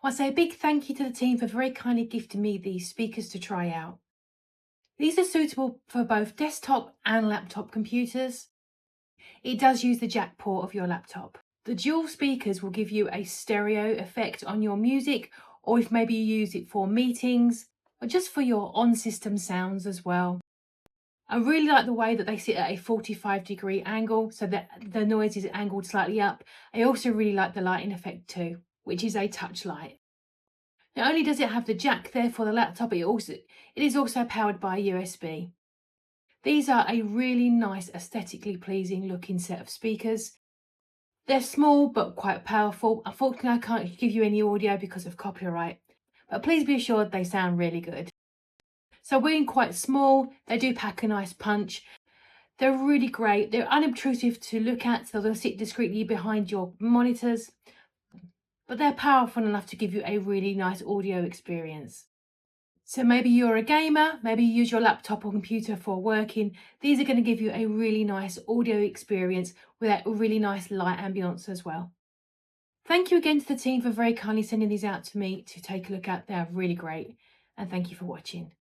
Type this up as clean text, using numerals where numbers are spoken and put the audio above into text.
I say a big thank you to the team for very kindly gifting me these speakers to try out. These are suitable for both desktop and laptop computers. It does use the jack port of your laptop. The dual speakers will give you a stereo effect on your music, or if maybe you use it for meetings, or just for your on-system sounds as well. I really like the way that they sit at a 45-degree angle so that the noise is angled slightly up. I also really like the lighting effect too, which is a touch light. Not only does it have the jack there for the laptop, it is also powered by USB. These are a really nice, aesthetically pleasing looking set of speakers. They're small but quite powerful. Unfortunately, I can't give you any audio because of copyright, but please be assured they sound really good. So being quite small, they do pack a nice punch. They're really great. They're unobtrusive to look at, so they'll sit discreetly behind your monitors, but they're powerful enough to give you a really nice audio experience. So maybe you're a gamer, maybe you use your laptop or computer for working. These are going to give you a really nice audio experience with a really nice light ambience as well. Thank you again to the team for very kindly sending these out to me to take a look at. They are really great. And thank you for watching.